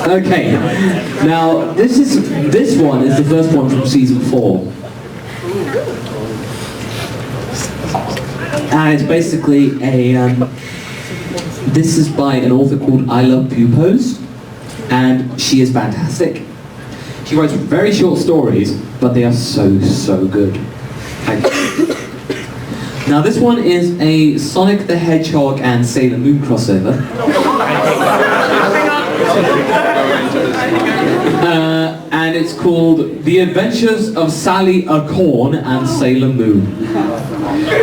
Okay, now this one is the first one from season 4. And it's basically this is by an author called I Love Pupos, and she is fantastic. She writes very short stories, but they are so good. Now this one is a Sonic the Hedgehog and Sailor Moon crossover. And it's called The Adventures of Sally Acorn and Sailor Moon.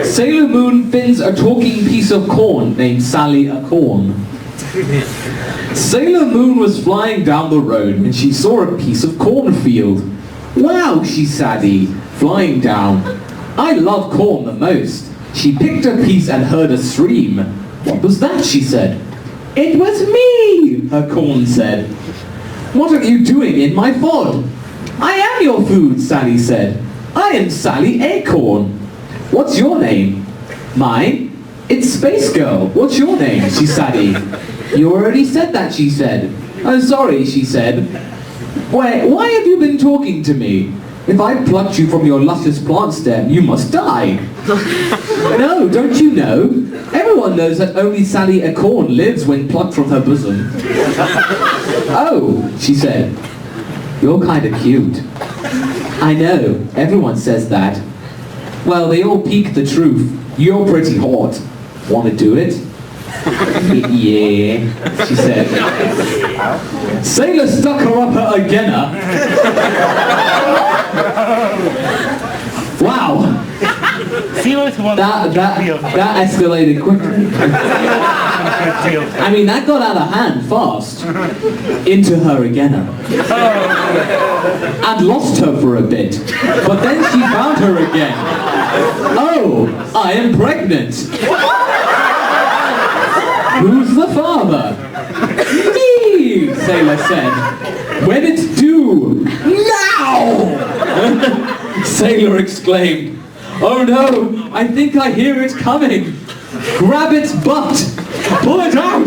Sailor Moon finds a talking piece of corn named Sally Acorn. Sailor Moon was flying down the road when she saw a piece of cornfield. Wow, she said, flying down. I love corn the most. She picked a piece and heard a scream. What was that, she said. It was me, her corn said. What are you doing in my pod? I am your food, Sally said. I am Sally Acorn. What's your name? Mine? It's Space Girl. What's your name? She said. You already said that, she said. Oh, sorry, she said. Why have you been talking to me? If I plucked you from your luscious plant stem, you must die. No, don't you know? Everyone knows that only Sally Acorn lives when plucked from her bosom. Oh, she said. You're kind of cute. I know, everyone says that. Well, they all peek the truth. You're pretty hot. Want to do it? Yeah, she said. Sailor stuck her up her again. Wow. That escalated quickly. I mean, that got out of hand fast. Into her again. And lost her for a bit. But then she found her again. Oh, I am pregnant. Who's the father? Me, Sailor said. When it's due. Now! Sailor exclaimed. Oh no, I think I hear it coming. Grab its butt. Pull it out.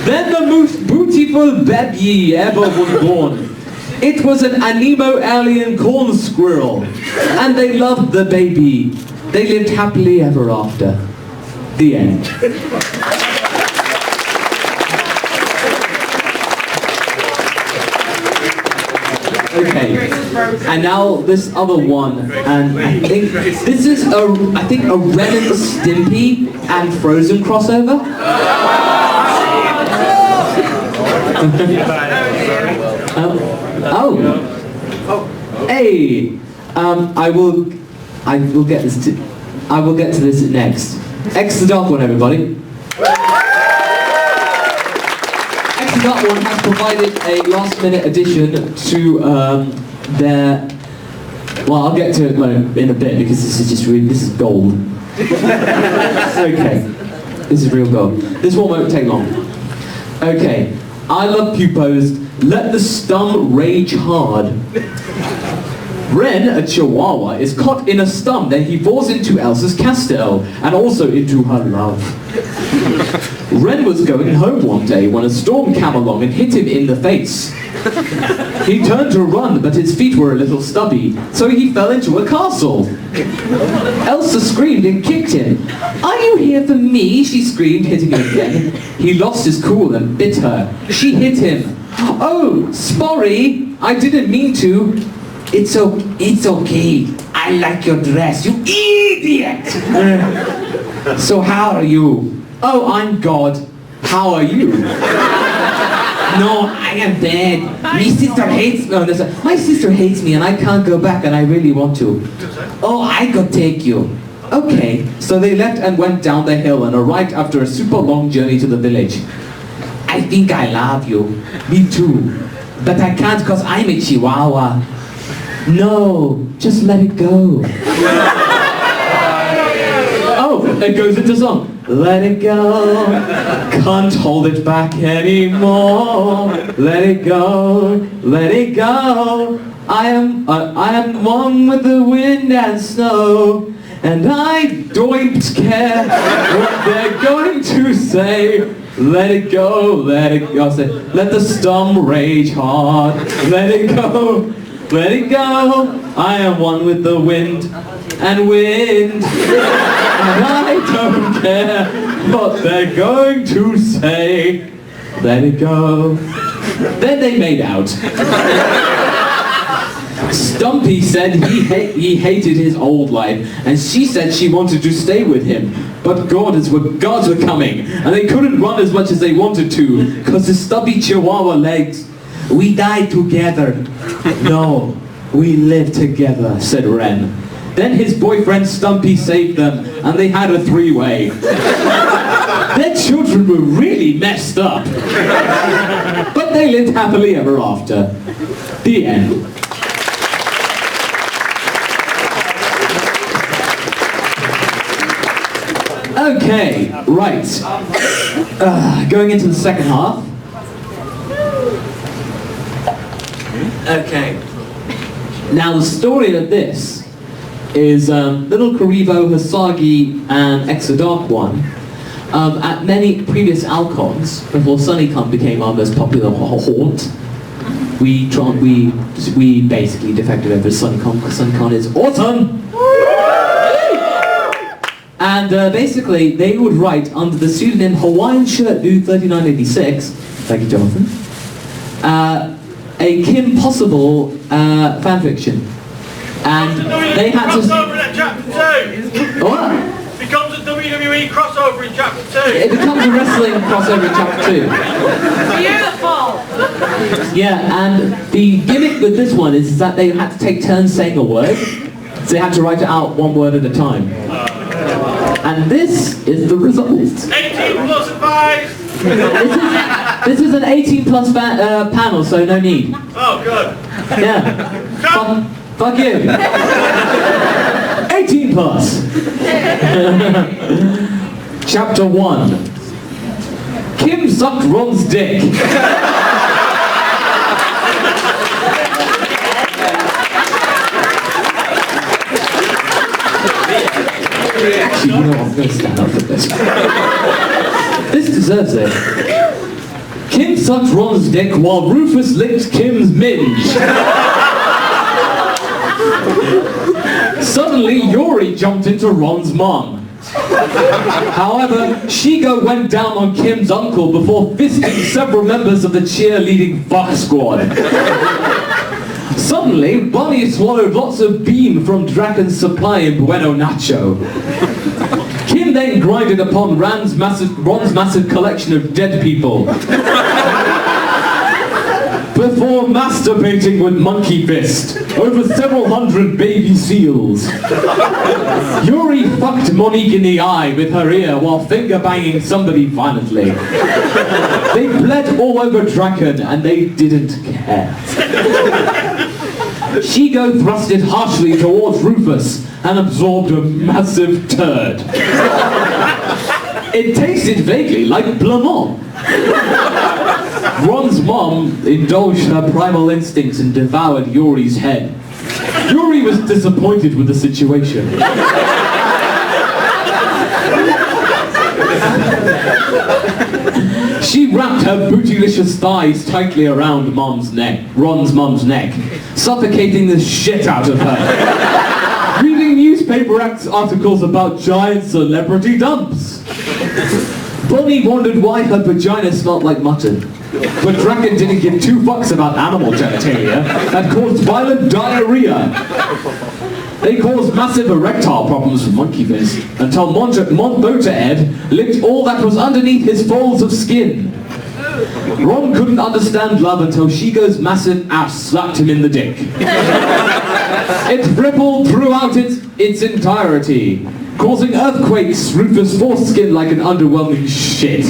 Then the most beautiful baby ever was born. It was an anemo alien corn squirrel. And they loved the baby. They lived happily ever after. The end. Okay, and now this other one, and I think this is a Ren and Stimpy and Frozen crossover. Hey, I will get to this next. X the dark one, everybody. That one has provided a last-minute addition to their... Well, I'll get to it in a bit because this is gold. Okay, this is real gold. This one won't take long. Okay, I Love Pupos. Let the stum rage hard. Ren, a chihuahua, is caught in a stum, then he falls into Elsa's castle, and also into her love. Ren was going home one day when a storm came along and hit him in the face. He turned to run, but his feet were a little stubby, so he fell into a castle. Elsa screamed and kicked him. Are you here for me? She screamed, hitting him again. He lost his cool and bit her. She hit him. Oh, sorry, I didn't mean to. It's okay. I like your dress, you idiot! So how are you? Oh, I'm God. How are you? No, I am bad. My sister hates me. Oh, no, my sister hates me and I can't go back and I really want to. Oh, I could take you. Okay. So they left and went down the hill and arrived after a super long journey to the village. I think I love you. Me too. But I can't because I'm a chihuahua. No, just let it go. Oh, it goes into song. Let it go, can't hold it back anymore. Let it go, let it go. I am one with the wind and snow. and I don't care what they're going to say. Let it go, let it go. Say, let the storm rage hard. Let it go, let it go. I am one with the wind and wind. And I don't care what they're going to say. Let it go. Then they made out. Stumpy said he hated his old life, and she said she wanted to stay with him. But gods were coming, and they couldn't run as much as they wanted to, because his stubby chihuahua legs. We died together. No, we lived together, said Wren. Then his boyfriend Stumpy saved them, and they had a three-way. Their children were really messed up. But they lived happily ever after. The end. Okay, right. Going into the second half. Okay. Now the story of this is Little Karibo, Hisagi, and Exodark One. At many previous Alcons, before Sunnycon became our most popular haunt, we basically defected over to Sunnycon because Sunnycon is awesome! And basically, they would write under the pseudonym Hawaiian Shirt Dude 3986, thank you Jonathan, a Kim Possible fanfiction. And they had to... Crossover in chapter 2! What? Becomes a WWE crossover in chapter 2! It becomes a wrestling crossover in chapter 2. Beautiful! Yeah, and the gimmick with this one is that they had to take turns saying a word, so they had to write it out one word at a time. And this is the result. 18 plus 5! This is an 18 plus panel, so no need. Oh, good. Yeah. Fuck you. 18 plus. Chapter 1. Kim sucked Ron's dick. Actually, you know what, I'm going to stand up for this. This deserves it. Kim sucked Ron's dick while Rufus licked Kim's minge. Suddenly, Yuri jumped into Ron's mom. However, Shigo went down on Kim's uncle before fisting several members of the cheerleading fuck squad. Suddenly, Bunny swallowed lots of bean from Draken's supply in Bueno Nacho. Kim then grinded upon Ron's massive collection of dead people. Before masturbating with Monkey Fist over several hundred baby seals. Yuri fucked Monique in the eye with her ear while finger banging somebody violently. They bled all over Draken and they didn't care. Shigo thrusted harshly towards Rufus and absorbed a massive turd. It tasted vaguely like blamant. Ron's mom indulged her primal instincts and devoured Yuri's head. Yuri was disappointed with the situation. She wrapped her bootylicious thighs tightly around Ron's mom's neck, suffocating the shit out of her. Reading newspaper articles about giant celebrity dumps. Bonnie wondered why her vagina smelled like mutton. But Draken didn't give two fucks about animal genitalia that caused violent diarrhea. They caused massive erectile problems with Monkey Fist until Montboter-Ed licked all that was underneath his folds of skin. Ron couldn't understand love until Shigo's massive ass slapped him in the dick. It rippled throughout its entirety, causing earthquakes through his foreskin like an underwhelming shit.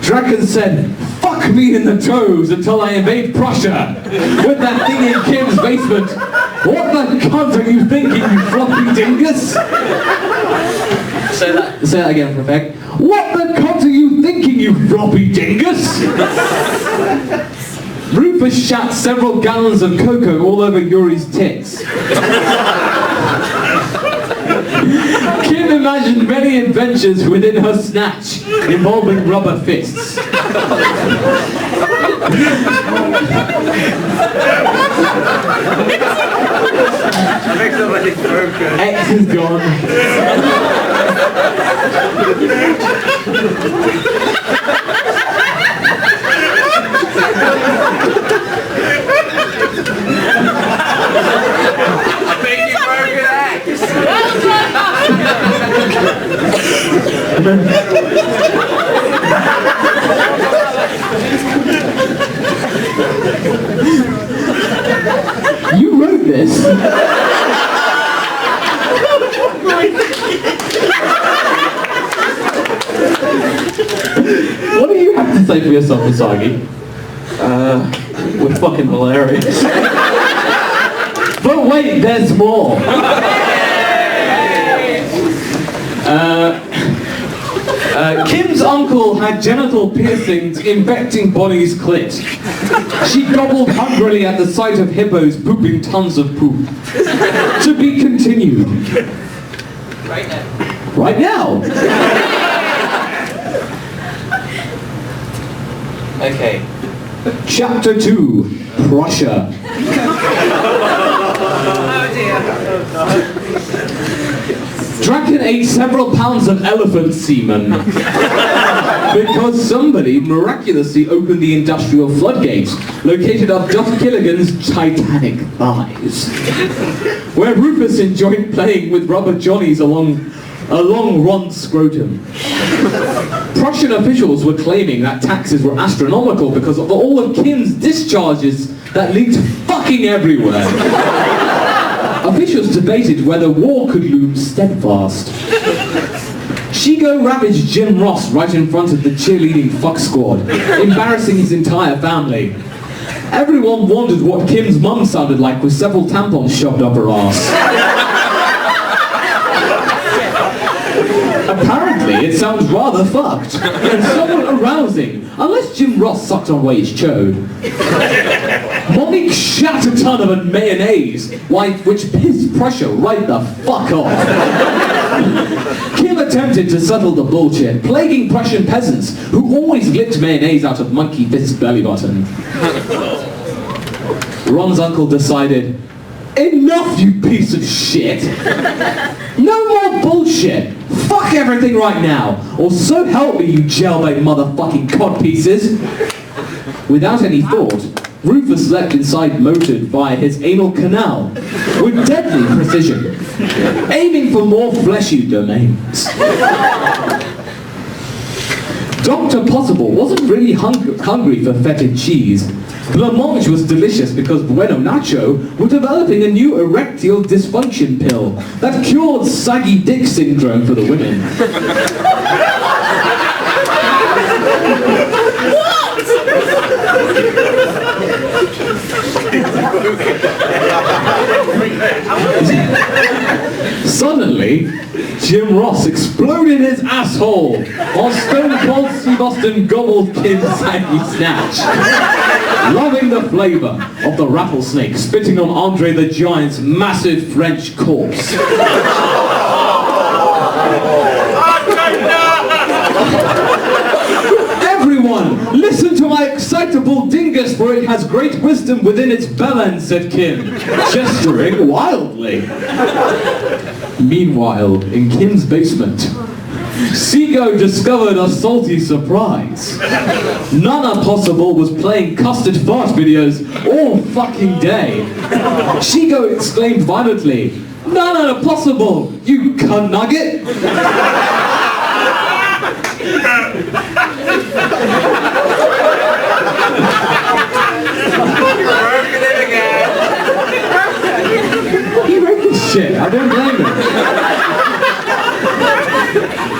Draken said, "Fuck me in the toes until I invade Prussia with that thing in Kim's basement. What the cunt are you thinking, you floppy dingus?" Say that again for effect. What the cunt are you thinking, you floppy dingus? Rufus shat several gallons of cocoa all over Yuri's tits. imagined many adventures within her snatch, involving rubber fists. X is gone. I think you broke an X. You wrote this? What do you have to say for yourself, Usagi? We're fucking hilarious. But wait, there's more. Kim's uncle had genital piercings infecting Bonnie's clit. She gobbled hungrily at the sight of hippos pooping tons of poop. To be continued. Right now. Right now. Okay. Chapter 2, Prussia. Oh dear. Draken ate several pounds of elephant semen because somebody miraculously opened the industrial floodgates located up Duff Killigan's Titanic thighs, where Rufus enjoyed playing with rubber johnnies along a long Ron scrotum. Prussian officials were claiming that taxes were astronomical because of all of Kim's discharges that leaked fucking everywhere. Officials debated whether war could loom steadfast. Shigo ravaged Jim Ross right in front of the cheerleading fuck squad, embarrassing his entire family. Everyone wondered what Kim's mum sounded like with several tampons shoved up her ass. Apparently, it sounds rather fucked, and somewhat arousing, unless Jim Ross sucked on Wade's chode. Monique shat a ton of mayonnaise, which pissed Prussia right the fuck off. Kim attempted to settle the bullshit, plaguing Prussian peasants, who always licked mayonnaise out of Monkey Fist's belly button. Ron's uncle decided, enough, you piece of shit! No more bullshit! Fuck everything right now! Or so help me, you jailbait motherfucking codpieces! Without any thought, Rufus leapt inside motored via his anal canal with deadly precision, aiming for more fleshy domains. Dr. Possible wasn't really hungry for fetid cheese. Blancmange was delicious because Bueno Nacho were developing a new erectile dysfunction pill that cured saggy dick syndrome for the women. Suddenly, Jim Ross exploded his asshole while Stone Cold Steve Austin gobbled Kim's saggy snatch, loving the flavour of the rattlesnake spitting on Andre the Giant's massive French corpse. Everyone, listen to my excitable dingus, for it has great wisdom within its bellend, said Kim, gesturing wildly. Meanwhile, in Kim's basement, Seago discovered a salty surprise. Nana Possible was playing custard fart videos all fucking day. Seago exclaimed violently, Nana Possible, you cunt nugget! He wrote this shit, I don't blame him.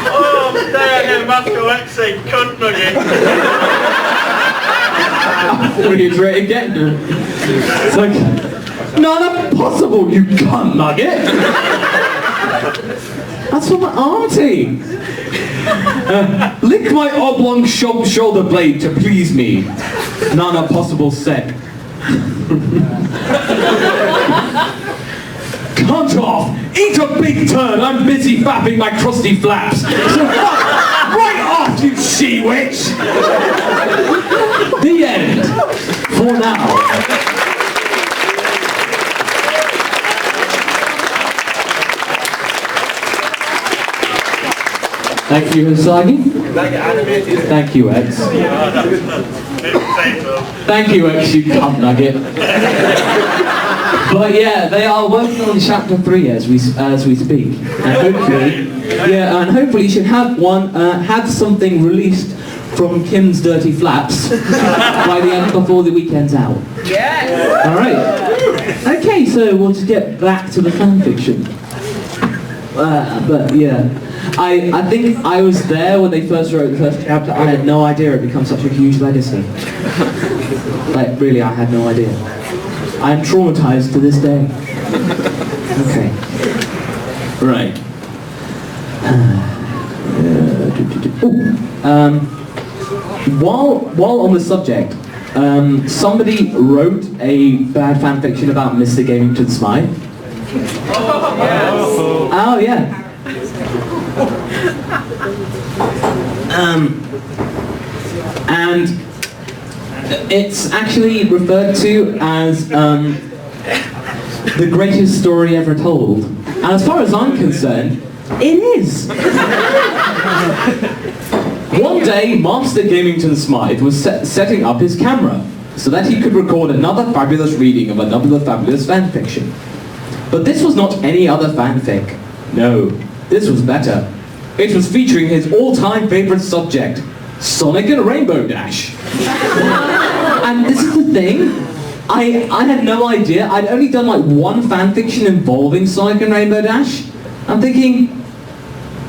Oh, today I get MasakoX saying cunt nugget. I'll reiterate again. It's like, Nana Possible, you cunt nugget! That's from my auntie. Lick my oblong shoulder blade to please me, Nana Cunt off! Eat a big turd! I'm busy fapping my crusty flaps! So fuck right off, you she-witch! The end. For now. Thank you, Hisagi. Thank you, X. Thank you, X, you cunt nugget. But yeah, they are working on chapter 3 as we speak, and hopefully, you should have something released from Kim's dirty flaps by the end before the weekend's out. Yeah. All right. Okay, so we'll just get back to the fanfiction. But yeah, I think I was there when they first wrote the first chapter. I had no idea it become such a huge legacy. Like, really, I had no idea. I am traumatized to this day. Okay. Right. While on the subject, somebody wrote a bad fanfiction about Mr. Gamington Smythe. Oh yeah. And it's actually referred to as the greatest story ever told. And as far as I'm concerned, it is. One day, Master Gamington Smythe was setting up his camera so that he could record another fabulous reading of another fabulous fanfiction. But this was not any other fanfic. No, this was better. It was featuring his all-time favorite subject, Sonic and Rainbow Dash. And this is the thing, I had no idea. I'd only done like one fanfiction involving Sonic and Rainbow Dash. I'm thinking,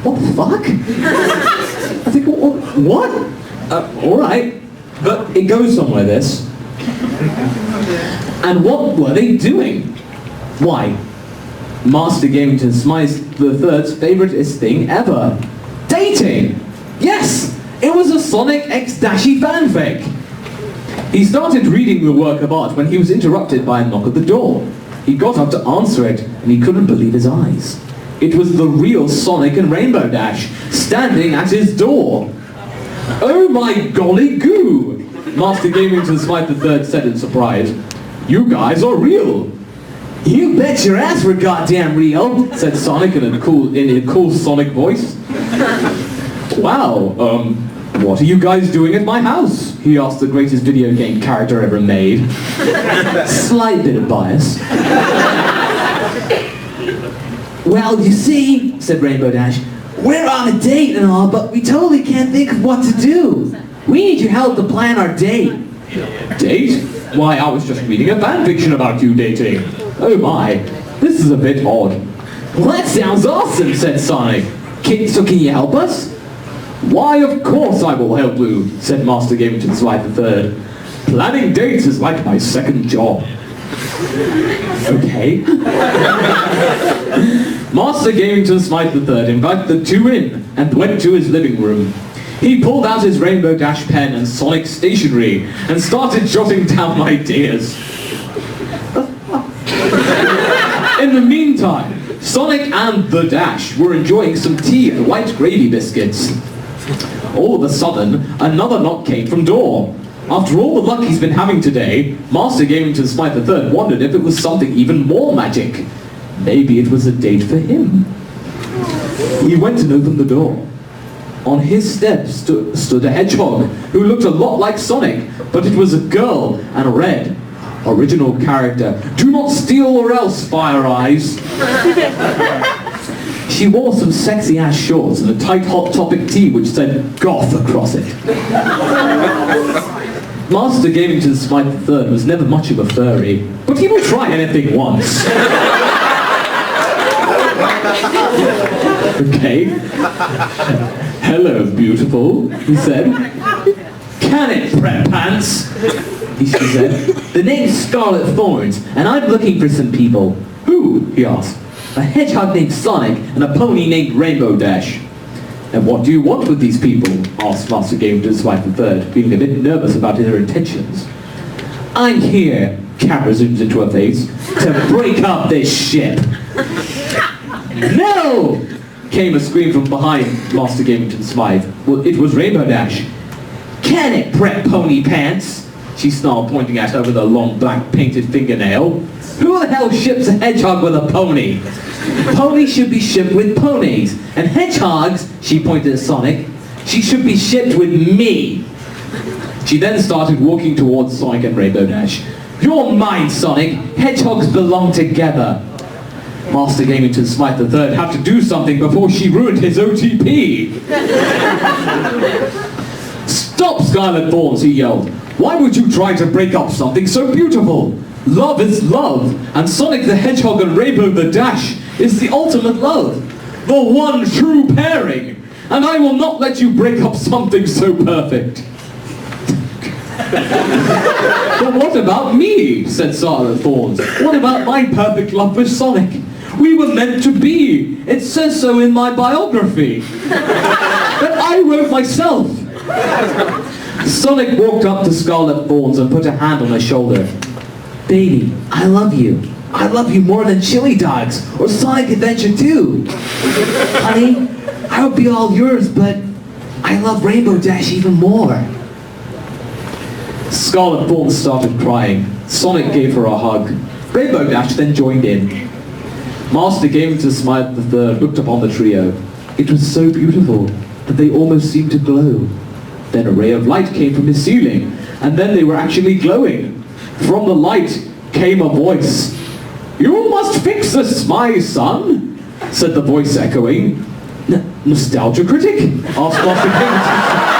what the fuck? I think, what? Alright, but it goes somewhere, this. And what were they doing? Why, Master Gamington Smythe III's favouriteest thing ever. Dating! Yes! It was a Sonic X Dashy fanfic! He started reading the work of art when he was interrupted by a knock at the door. He got up to answer it, and he couldn't believe his eyes. It was the real Sonic and Rainbow Dash, standing at his door. Oh my golly goo! Master Gamington Smythe III said in surprise. You guys are real! You bet your ass we're goddamn real, said Sonic in a cool Sonic voice. Wow, what are you guys doing at my house? He asked the greatest video game character ever made. Slight bit of bias. Well, you see, said Rainbow Dash, we're on a date and all, but we totally can't think of what to do. We need your help to plan our date. Date? Why, I was just reading a fanfiction about you dating. Oh my, this is a bit odd. Well, that sounds awesome, said Sonic. So can you help us? Why, of course I will help you, said Master Gamington Smythe III. Planning dates is like my second job. Okay. Master Gamington Smythe III invited the two in and went to his living room. He pulled out his Rainbow Dash pen and Sonic stationery and started jotting down ideas. In the meantime, Sonic and the Dash were enjoying some tea and white gravy biscuits. All of a sudden, another knock came from door. After all the luck he's been having today, Master Gamington Smythe III wondered if it was something even more magic. Maybe it was a date for him. He went and opened the door. On his step stood a hedgehog who looked a lot like Sonic, but it was a girl and red. Original character. Do not steal or else, Fire Eyes. She wore some sexy ass shorts and a tight Hot Topic tee which said goth across it. Master Gamington Smythe III was never much of a furry, but he will try anything once. Okay. Hello, beautiful, he said. Can it, Prep Pants? She said. The name's Scarlet Thorns, and I'm looking for some people. Who? He asked. A hedgehog named Sonic and a pony named Rainbow Dash. And what do you want with these people? Asked Master Gamington Smythe III, feeling a bit nervous about their intentions. I'm here, camera zooms into her face, to break up this ship. No! Came a scream from behind Master Gamington Smythe. Well, it was Rainbow Dash. Can it, prep pony pants? She snarled, pointing at her with a long black painted fingernail. Who the hell ships a hedgehog with a pony? Ponies should be shipped with ponies, and hedgehogs, she pointed at Sonic, she should be shipped with me. She then started walking towards Sonic and Rainbow Dash. You're mine, Sonic. Hedgehogs belong together. Master Gamington Smythe III had to do something before she ruined his OTP. Stop, Scarlet Thorns, he yelled. Why would you try to break up something so beautiful? Love is love, and Sonic the Hedgehog and Rainbow the Dash is the ultimate love. The one true pairing. And I will not let you break up something so perfect. But what about me? Said Scarlet Thorns. What about my perfect love for Sonic? We were meant to be. It says so in my biography. That I wrote myself. Sonic walked up to Scarlet Thorns and put a hand on her shoulder. Baby, I love you. I love you more than Chili Dogs or Sonic Adventure 2. Honey, I would be all yours, but I love Rainbow Dash even more. Scarlet Thorns started crying. Sonic gave her a hug. Rainbow Dash then joined in. Master Gamington Smythe III looked upon the trio. It was so beautiful that they almost seemed to glow. Then a ray of light came from his ceiling, and then they were actually glowing. From the light came a voice. You must fix this, my son, said the voice echoing. Nostalgia critic? Asked Master Gamington.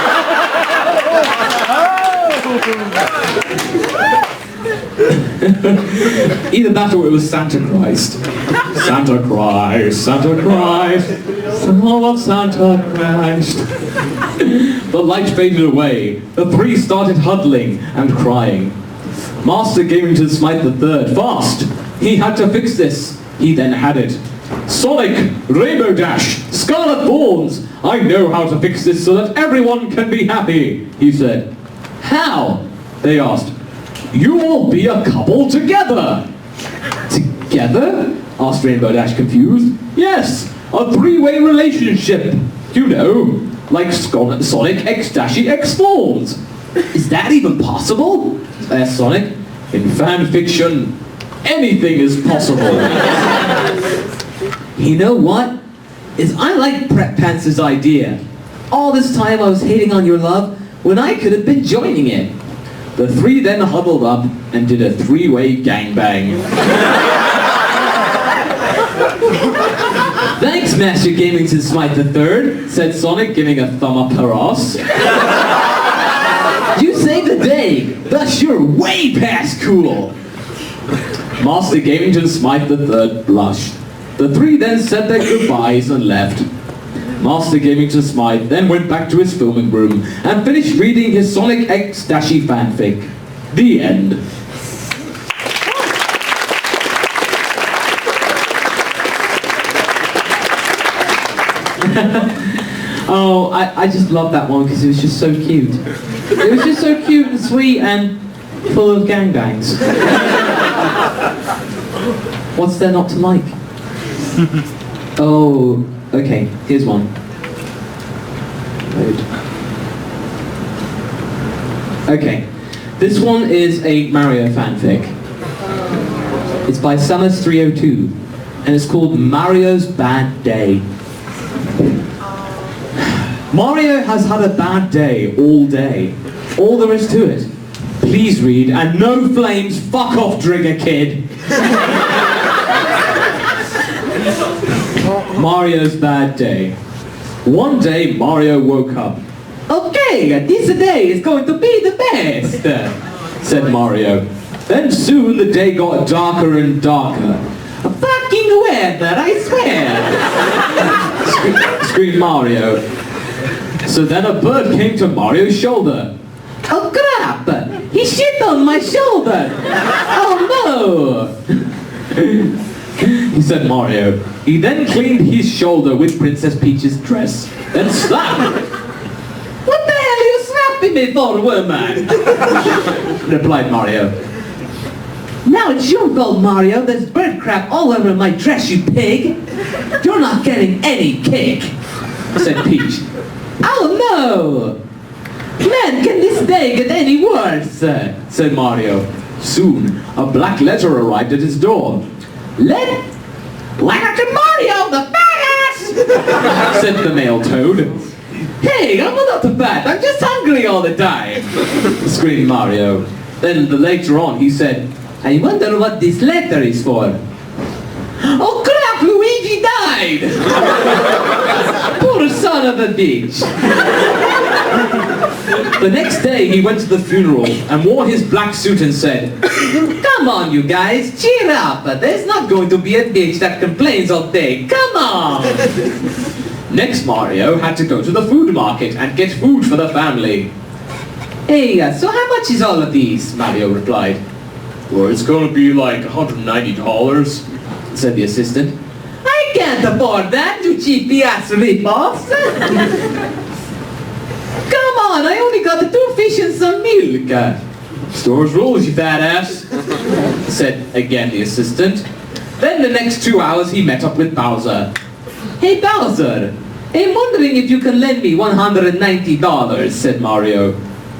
Either that or it was Santa Christ. Santa Christ, Santa Christ, son of Santa Christ. The light faded away. The three started huddling and crying. Master Gamington Smythe III, fast! He had to fix this. He then had it. Sonic, Rainbow Dash, Scarlet Thorns, I know how to fix this so that everyone can be happy, he said. How? They asked. You will be a couple together. Together? Asked Rainbow Dash, confused. Yes, a three-way relationship. You know, like Sonic X Dashy X Thorns. Is that even possible? Asked Sonic. In fanfiction, anything is possible. You know what? I like Prep Pants' idea. All this time I was hating on your love when I could have been joining it. The three then huddled up and did a three-way gangbang. Thanks, Master Gamington Smythe III, said Sonic, giving a thumb up her ass. You saved the day, thus you're way past cool. Master Gamington Smythe III blushed. The three then said their goodbyes and left. Master Gamington Smythe then went back to his filming room and finished reading his Sonic X Dashy fanfic. The end. Oh, I just love that one because it was just so cute. It was just so cute and sweet and full of gangbangs. What's there not to like? Oh, okay, here's one. Load. Okay, this one is a Mario fanfic. It's by Samus302, and it's called Mario's Bad Day. Mario has had a bad day all day. All there is to it. Please read, and no flames, fuck off, Trigger Kid. Mario's bad day. One day, Mario woke up. Okay, this day is going to be the best, said Mario. Then soon the day got darker and darker. Fucking weather, I swear! Screamed Mario. So then a bird came to Mario's shoulder. Oh crap! He shit on my shoulder! Oh no! He said Mario. He then cleaned his shoulder with Princess Peach's dress. Then slapped. What the hell are you slapping me for, woman? Replied Mario. Now it's your fault, Mario. There's bird crap all over my dress, you pig. You're not getting any cake, said Peach. Oh no! Man, can this day get any worse? Said Mario. Soon, a black letter arrived at his door. Letter to Mario, the fat-ass! said the male toad. Hey, I'm not fat, I'm just hungry all the time, screamed Mario. Then later on he said, I wonder what this letter is for. Oh crap, Luigi died! Poor son of a bitch. The next day he went to the funeral and wore his black suit and said, come on you guys, cheer up. There's not going to be a bitch that complains all day. Come on! Next Mario had to go to the food market and get food for the family. Hey, so how much is all of these? Mario replied. Well, it's going to be like $190, said the assistant. I can't afford that, you cheapy-ass rip-offs. Come on, I only got 2 fish and some milk. Store's rules, you fat ass, said again the assistant. Then the next 2 hours he met up with Bowser. Hey Bowser, I'm wondering if you can lend me $190, said Mario.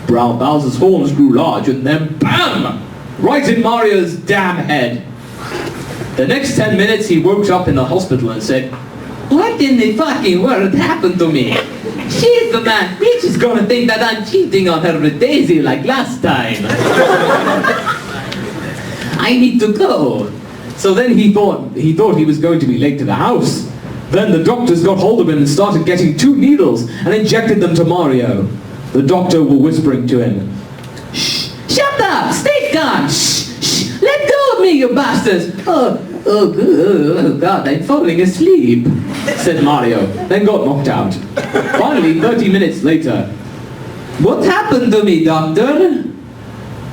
Brown Bowser's horns grew large and then BAM! Right in Mario's damn head. The next 10 minutes he woke up in the hospital and said, what in the fucking world happened to me? She's the man. Peach is gonna think that I'm cheating on her with Daisy like last time. I need to go. So then he thought he was going to be late to the house. Then the doctors got hold of him and started getting 2 needles and injected them to Mario. The doctor were whispering to him, shh, shut up, stay calm, shh, shh, let go of me, you bastards. Oh God, I'm falling asleep, said Mario, then got knocked out. Finally, 30 minutes later, what happened to me, doctor?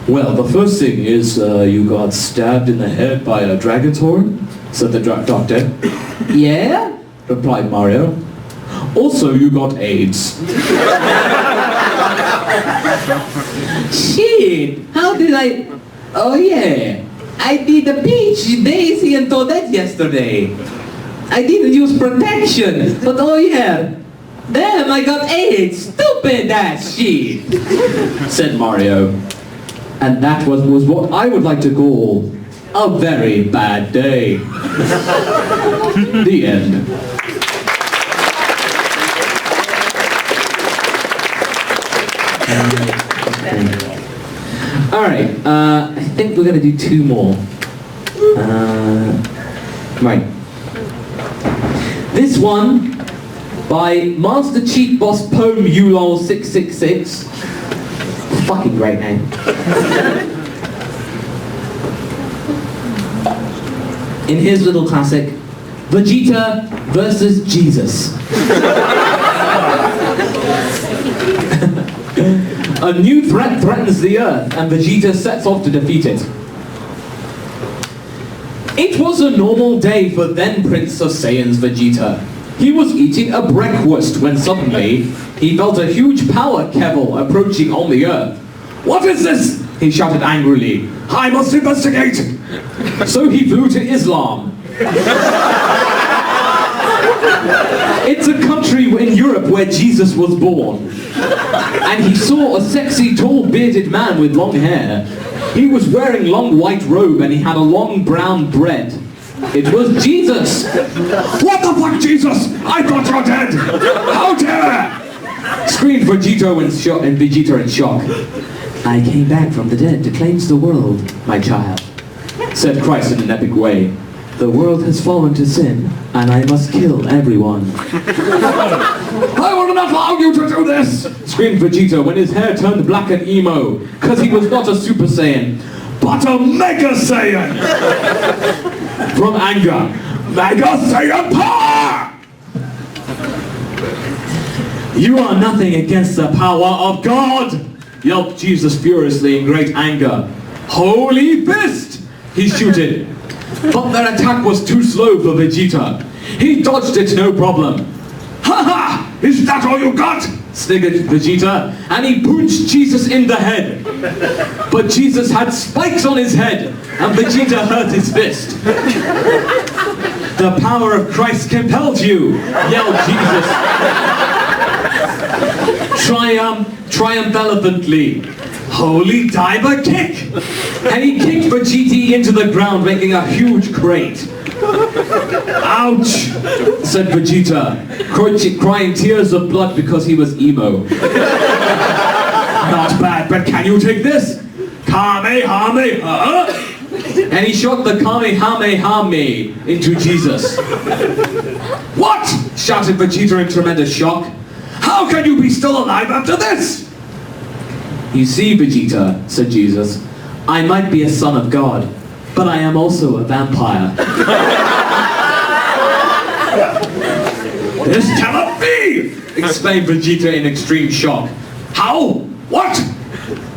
Well, the first thing is you got stabbed in the head by a dragon's horn, said the doctor. Yeah? Replied Mario. Also, you got AIDS. Shit! How did I... Oh yeah, I did a Peach, Daisy and Toadette yesterday. I didn't use protection, but oh yeah. Damn, I got AIDS! Stupid ass shit! said Mario. And that was what I would like to call a very bad day. The end. Alright, I think we're going to do 2 more. Right. This one by Master Chief Boss Poem Ulol 666. Fucking great name. In his little classic, Vegeta versus Jesus. A new threat threatens the Earth, and Vegeta sets off to defeat it. It was a normal day for then Prince of Saiyans Vegeta. He was eating a breakfast when suddenly he felt a huge power kebble approaching on the Earth. What is this? He shouted angrily. I must investigate! So he flew to Islam. It's a country in Europe where Jesus was born. And he saw a sexy, tall, bearded man with long hair. He was wearing long white robe and he had a long brown bread. It was Jesus! What the fuck, Jesus? I thought you're dead! How dare! Screamed Vegeta in shock. I came back from the dead to cleanse the world, my child, said Christ in an epic way. The world has fallen to sin, and I must kill everyone. I will not allow you to do this! Screamed Vegeta when his hair turned black and emo, because he was not a Super Saiyan, but a Mega Saiyan! From anger, Mega Saiyan power! You are nothing against the power of God! Yelped Jesus furiously in great anger. Holy fist! He shouted. But their attack was too slow for Vegeta. He dodged it no problem. Ha ha! Is that all you got? sniggered Vegeta, and he punched Jesus in the head. But Jesus had spikes on his head, and Vegeta hurt his fist. The power of Christ compelled you, yelled Jesus. Triumphantly. Holy diver kick! And he kicked Vegeta into the ground, making a huge crate. Ouch! Said Vegeta, crying tears of blood because he was emo. Not bad, but can you take this? Kamehameha! And he shot the Kamehameha into Jesus. What? Shouted Vegeta in tremendous shock. How can you be still alive after this? You see, Vegeta, said Jesus, I might be a son of God, but I am also a vampire. This cannot be! Exclaimed Vegeta in extreme shock. How? What?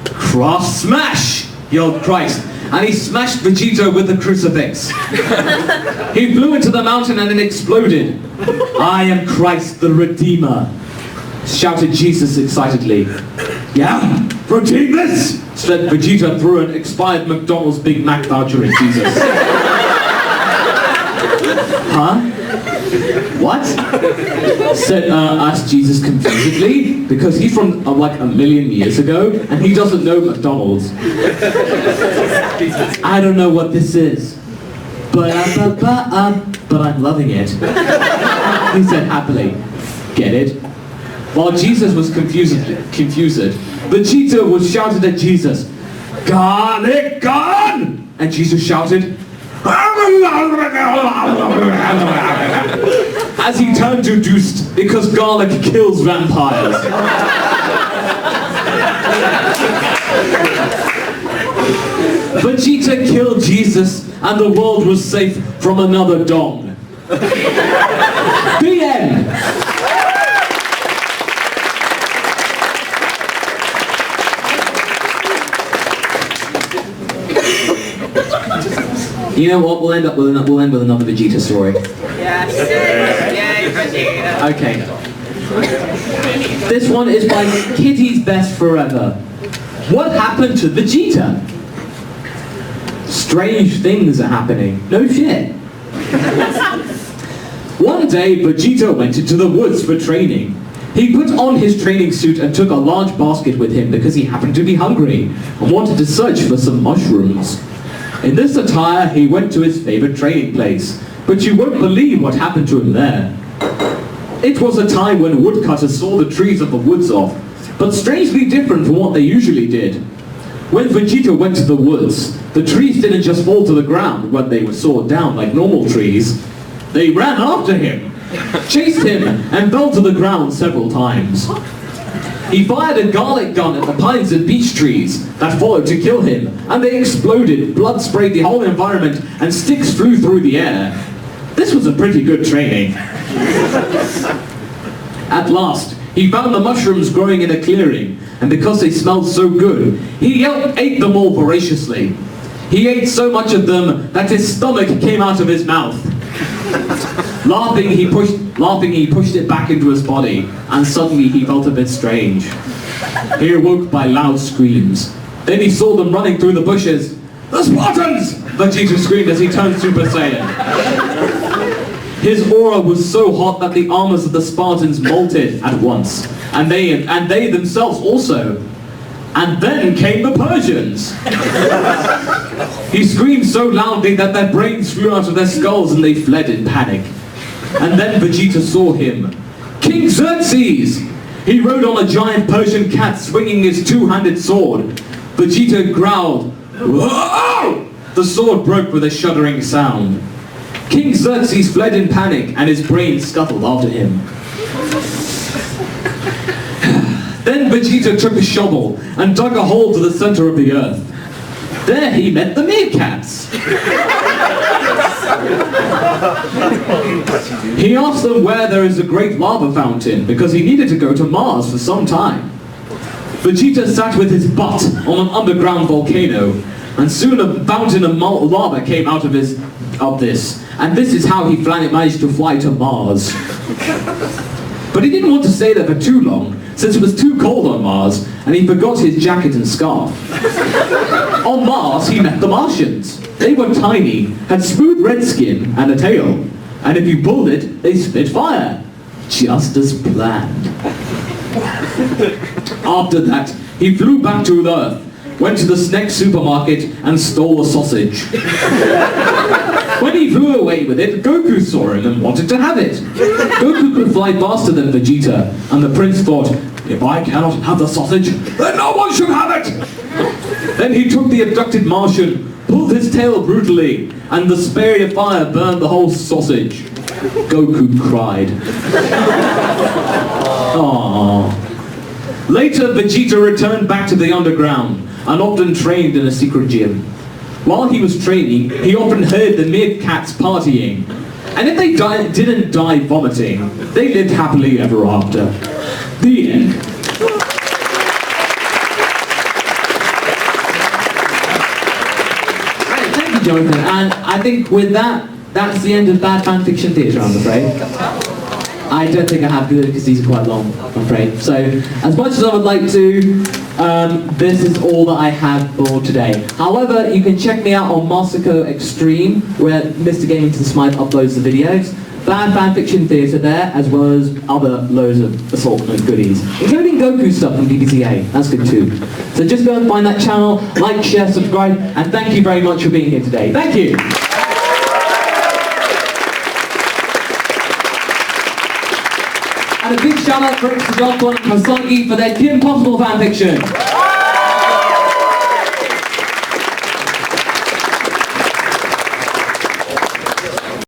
Cross smash! Yelled Christ, and he smashed Vegeta with the crucifix. He flew into the mountain and it exploded. I am Christ the Redeemer, shouted Jesus excitedly. Yeah? Redeem this! Said Vegeta threw an expired McDonald's Big Mac voucher at Jesus. Huh? What? Asked Jesus confusedly, because he's from like a million years ago, and he doesn't know McDonald's. I don't know what this is, but I'm loving it. He said happily. Get it? While Jesus was confused, Vegeta was shouted at Jesus, Garlic gun! And Jesus shouted, as he turned to deuce because garlic kills vampires. Vegeta killed Jesus and the world was safe from another dong. The end. You know what? We'll end with another Vegeta story. Yes. Yay, Vegeta. Okay. This one is by Kitty's Best Forever. What happened to Vegeta? Strange things are happening. No shit. One day, Vegeta went into the woods for training. He put on his training suit and took a large basket with him because he happened to be hungry and wanted to search for some mushrooms. In this attire, he went to his favorite training place, but you won't believe what happened to him there. It was a time when woodcutters saw the trees of the woods off, but strangely different from what they usually did. When Vegeta went to the woods, the trees didn't just fall to the ground when they were sawed down like normal trees. They ran after him, chased him, and fell to the ground several times. He fired a garlic gun at the pines and beech trees that followed to kill him, and they exploded, blood sprayed the whole environment, and sticks flew through the air. This was a pretty good training. At last, he found the mushrooms growing in a clearing, and because they smelled so good, he ate them all voraciously. He ate so much of them that his stomach came out of his mouth. Laughing, he pushed it back into his body, and suddenly he felt a bit strange. He awoke by loud screams. Then he saw them running through the bushes. The Spartans! Vegeta screamed as he turned Super Saiyan. His aura was so hot that the armors of the Spartans molted at once, and they themselves also. And then came the Persians. He screamed so loudly that their brains flew out of their skulls and they fled in panic. And then Vegeta saw him. King Xerxes! He rode on a giant Persian cat swinging his two-handed sword. Vegeta growled. Whoa! The sword broke with a shuddering sound. King Xerxes fled in panic and his brain scuttled after him. Then Vegeta took a shovel and dug a hole to the center of the earth. There he met the meerkats. He asked them where there is a great lava fountain because he needed to go to Mars for some time. Vegeta sat with his butt on an underground volcano, and soon a fountain of lava came out of this, and this is how he managed to fly to Mars. But he didn't want to stay there for too long, since it was too cold on Mars, and he forgot his jacket and scarf. On Mars, he met the Martians. They were tiny, had smooth red skin and a tail, and if you pulled it, they spit fire, just as planned. After that, he flew back to Earth, went to the next supermarket and stole a sausage. When he flew away with it, Goku saw him and wanted to have it. Goku could fly faster than Vegeta, and the prince thought, if I cannot have the sausage, then no one should have it! Then he took the abducted Martian, pulled his tail brutally, and the spray of fire burned the whole sausage. Goku cried. Aww. Later, Vegeta returned back to the underground, and often trained in a secret gym. While he was training, he often heard the mid-cats partying, and if they didn't die vomiting, they lived happily ever after. The end. Right, thank you, Jonathan, and I think with that, that's the end of Bad Fanfiction Theatre, I'm afraid. I don't think I have good because these are quite long, I'm afraid. So, as much as I would like to, this is all that I have for today. However, you can check me out on MasakoX, where Mr. Gamington Smythe uploads the videos. Bad Fanfiction Theatre there, as well as other loads of assortment goodies, including Goku stuff from BBCA. That's good too. So just go and find that channel, like, share, subscribe, and thank you very much for being here today. Thank you. And a big shout out for Extra John and Kosangi for their Kim Possible fanfiction.